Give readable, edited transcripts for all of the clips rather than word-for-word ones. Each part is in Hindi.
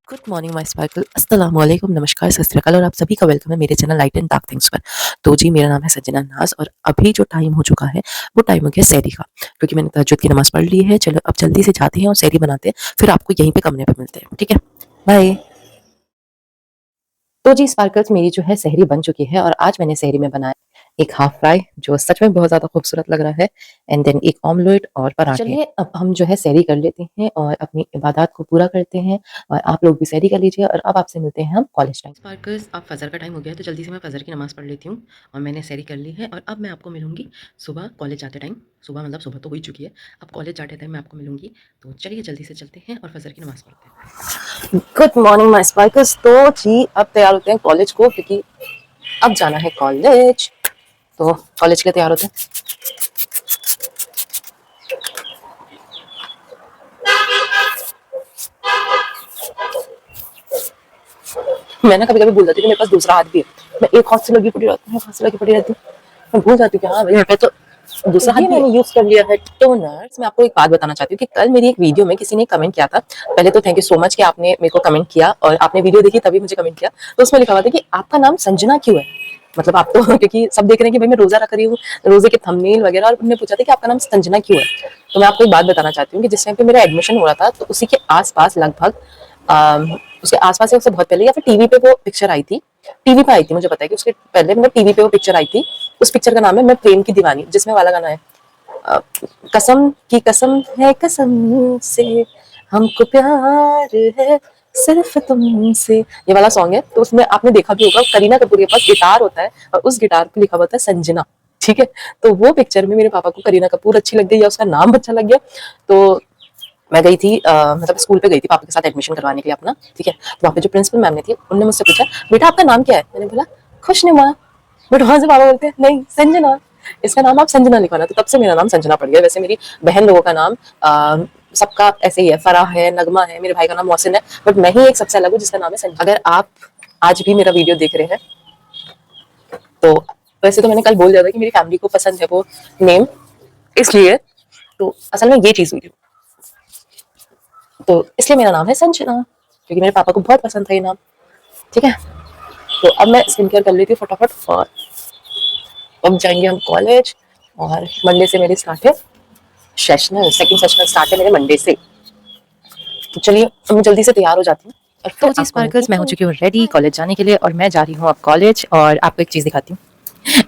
गुड मॉर्निंग माय स्पार्कल, अस्सलाम वालेकुम, नमस्कार, सत श्री अकाल और आप सभी का वेलकम है मेरे channel light and dark things पर। तो जी, मेरा नाम है सजना नाज और अभी जो टाइम हो चुका है वो टाइम हो गया सहरी का, क्योंकि मैंने तहज्जुद की नमाज़ पढ़ ली है। चलो अब जल्दी से जाते हैं और सहरी बनाते हैं, फिर आपको यहीं पे कमरे पे मिलते हैं, ठीक है? बाय। तो जी स्पार्कल्स, मेरी जो है सहरी बन चुकी है और आज मैंने सहरी में बनाया एक हाफ फ्राई जो सच में बहुत ज़्यादा खूबसूरत लग रहा है, एंड देन एक ऑमलेट और पराठे। चलिए अब हम जो है सहरी कर लेते हैं और अपनी इबादत को पूरा करते हैं, और आप लोग भी सहरी कर लीजिए और अब आपसे मिलते हैं हम कॉलेज टाइम। स्पार्कल्स, अब फजर का टाइम हो गया है तो जल्दी से मैं फजर की नमाज़ पढ़ लेती हूँ और मैंने सहरी कर ली है, और अब मैं आपको मिलूंगी सुबह कॉलेज जाते टाइम। सुबह मतलब सुबह तो हो ही चुकी है, अब कॉलेज जाते टाइम मैं आपको मिलूंगी। तो चलिए जल्दी से चलते हैं और फजर की नमाज़ पढ़ते हैं। Good morning my sparkles. तो जी अब तैयार होते हैं कॉलेज को, क्योंकि अब जाना है कॉलेज। तो कॉलेज के लिए तैयार होते हैं। मैं ना कभी कभी भूल जाती हूँ कि मेरे पास दूसरा हाथ भी है। मैं एक हाथ से लगी पड़ी रहती हूँ, हाथ से लगी पड़ी रहती हूँ। मैं भूल जाती हूँ कि हाँ भाई, मेरे पे तो दूसरा हाथ भी मैंने यूज कर लिया है टोनर्स। मैं आपको एक बात बताना चाहती हूँ कि कल मेरी एक वीडियो में किसी ने कमेंट किया था। पहले तो थैंक यू सो मच कि आपने मेरे को कमेंट किया और आपने वीडियो देखी तभी मुझे कमेंट किया। तो उसमें लिखा हुआ था कि आपका नाम संजना क्यों है। मतलब आप तो क्योंकि सब देख रहे हैं कि भाई मैं रोजा रख रही हूँ, रोजे के थंबनेल वगैरह, और उन्होंने पूछा था कि आपका नाम संजना क्यों है। तो मैं आपको एक बात बताना चाहती हूँ कि जिस टाइम पे मेरा एडमिशन हो रहा था तो उसी के आसपास लगभग उसके आसपास या उससे बहुत पहले, या फिर टीवी पे वो पिक्चर आई थी। टीवी पे आई थी, मुझे पता है कि उसके पहले मतलब टीवी पे वो पिक्चर आई थी। उस पिक्चर का नाम है मैं प्रेम की दीवानी, जिसमें वाला गाना है अ, कसम की कसम है कसम से हमको प्यार है सिर्फ तुमसे, ये वाला सॉन्ग है। तो उसमें आपने देखा भी होगा करीना कपूर के पास गिटार होता है और उस गिटार पे लिखा हुआ था संजना। ठीक है, तो वो पिक्चर में मेरे पापा को करीना कपूर अच्छी लग गई या उसका नाम अच्छा लग गया। तो मैं गई थी मतलब स्कूल पे गई थी पापा के साथ एडमिशन करवाने के लिए अपना। ठीक है, तो वहाँ पे जो प्रिंसिपल मैम ने थी उन्होंने मुझसे पूछा, बेटा आपका नाम क्या है? मैंने बोला खुशनुमा। बट वहां से पापा बोलते हैं नहीं संजना, इसका नाम आप संजना लिखवाना। तो तब से मेरा नाम संजना पड़ गया। वैसे मेरी बहन लोगों का नाम सबका ऐसे ही है, फराह है, नगमा है, मेरे भाई का नाम मोहसिन है, बट मैं ही एक सबसे अलग हूँ जिसका नाम है संजना। अगर आप आज भी मेरा वीडियो देख रहे हैं तो वैसे तो मैंने कल बोल दिया था कि मेरी फैमिली को पसंद है वो नेम, इसलिए तो असल में ये चीज हुई थी। तो इसलिए मेरा नाम है संजना, क्योंकि मेरे पापा को बहुत पसंद था ये नाम। ठीक है, तो अब मैं स्किन केयर कर लेती हूँ फटाफट, और अब जाएंगे हम कॉलेज। और मंडे से मेरी स्टार्ट है सेशनल, सेकंड सेशनल स्टार्ट है मेरे मंडे से। तो चलिए अब मैं जल्दी से तैयार हो जाती हूँ। और तो जी स्पार्कल्स, मैं हो चुकी हूँ रेडी कॉलेज जाने के लिए, और मैं जा रही हूँ अब कॉलेज। और आपको एक चीज़ दिखाती हूँ,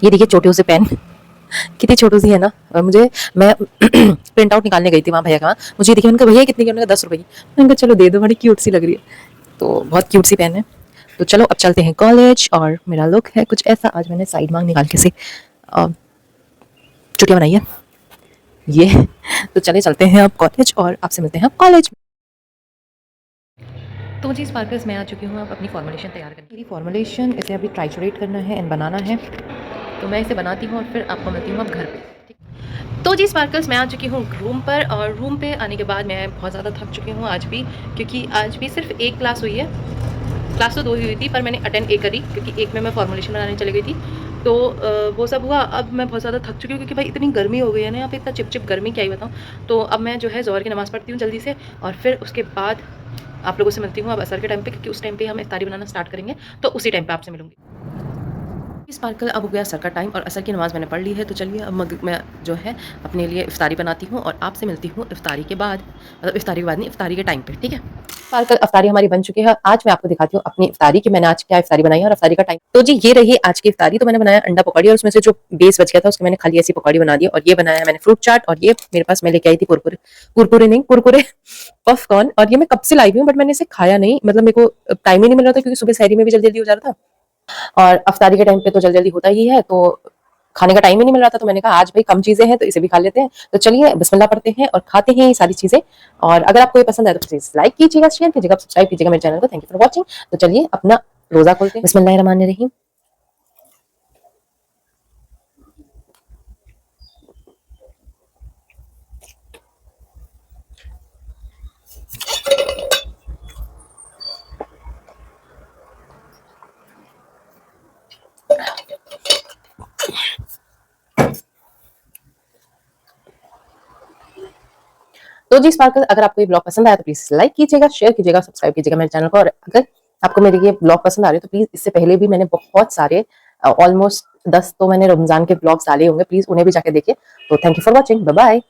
ये देखिए छोटे से पेन, कितनी छोटी सी है ना। और मुझे मैं प्रिंट आउट निकालने गई थी वहाँ भैया का, मुझे देखिए उनका भैया कितनी की, उन्होंने 10 रुपए की। मैंने कहा चलो दे दो, बड़ी क्यूट सी लग रही है। तो बहुत क्यूट सी पेन है। तो चलो अब चलते हैं कॉलेज, और मेरा लुक है कुछ ऐसा। आज मैंने साइड मांग निकाल के से चुटिया बनाई है ये। तो चले चलते हैं अब कॉलेज और आपसे मिलते हैं कॉलेज। तो जी स्पार्कल्स, मैं आ चुकी हूँ अब अपनी फॉर्मुलेशन तैयार करने। मेरी फॉर्मुलेशन, इसे अभी ट्राइचुरेट करना है एंड बनाना है। तो मैं इसे बनाती हूँ और फिर आपको मिलती हूँ अब घर पे। तो जी स्पार्कल्स, मैं आ चुकी हूँ रूम पर, और रूम पे आने के बाद मैं बहुत ज़्यादा थक चुकी हूँ आज भी, क्योंकि आज भी सिर्फ एक क्लास हुई है। क्लास तो 2 ही हुई थी, पर मैंने अटेंड एक करी, क्योंकि एक में मैं फॉर्मुलेशन बनाने चली गई थी। तो वो सब हुआ। अब मैं बहुत ज़्यादा थक चुकी हूँ, क्योंकि भाई इतनी गर्मी हो गई है ना यहाँ पे, इतना चिप चिप गर्मी, क्या ही बताऊँ। तो अब मैं जो है ज़ोहर की नमाज़ पढ़ती हूँ जल्दी से, और फिर उसके बाद आप लोगों से मिलती हूँ अब असर के टाइम पे, क्योंकि उस टाइम पे हम इफ्तारी बनाना स्टार्ट करेंगे। तो उसी टाइम पे आपसे मिलूंगी। स्पार्कल, अब हो गया असर का टाइम और असर की नमाज़ मैंने पढ़ ली है। तो चलिए अब मैं जो है अपने लिए इफ्तारी बनाती हूँ, और आपसे मिलती हूँ इफ्तारी के बाद, मतलब इफ्तारी के बाद नहीं, इफ्तारी के टाइम पे। ठीक है, स्पार्कल, इफ्तारी हमारी बन चुकी है। आज मैं आपको दिखाती हूँ अपनी इफ्तारी कि मैंने आज क्या इफ्तारी बनाई है और इफ्तारी का टाइम। तो जी ये रही आज की इफ्तारी। तो मैंने बनाया अंडा पकौड़ी, और उसमें से जो बेस बच गया था उसको मैंने खाली ऐसी पकौड़ी बना दी। और ये बनाया मैंने फ्रूट चाट, और ये मेरे पास मैं लेके आई थी कुरकुरे, कुरकुरे नहीं, कुरकुरे पफकॉर्न। और ये मैं कब से लाई हुई हूँ, बट मैंने इसे खाया नहीं, मतलब मेरे को टाइम ही नहीं मिल रहा था, क्योंकि सुबह सहरी में भी जल्दी जल्दी हो जा रहा था, और अफ्तारी के टाइम पे तो जल्दी जल्दी होता ही है, तो खाने का टाइम ही नहीं मिल रहा था। तो मैंने कहा आज भाई कम चीजें हैं तो इसे भी खा लेते हैं। तो चलिए बिस्मिल्लाह पढ़ते हैं और खाते हैं ये सारी चीजें। और अगर आपको ये पसंद आए तो प्लीज लाइक कीजिएगा, शेयर कीजिएगा, सब्सक्राइब कीजिएगा मेरे चैनल को। Thank you for watching. तो चलिए अपना रोजा खोलते हैं। बिस्मिल्लाहिर्रहमानिर्रहीम। तो जी स्पार्कल, अगर आपको ये ब्लॉग पसंद आया तो प्लीज लाइक कीजिएगा, शेयर कीजिएगा, सब्सक्राइब कीजिएगा मेरे चैनल को। और अगर आपको मेरे ये ब्लॉग पसंद आ रहे हो तो प्लीज, इससे पहले भी मैंने बहुत सारे ऑलमोस्ट 10 तो मैंने रमजान के ब्लॉग्स डाले होंगे, प्लीज उन्हें भी जाके देखिए। तो thank you for watching, bye bye.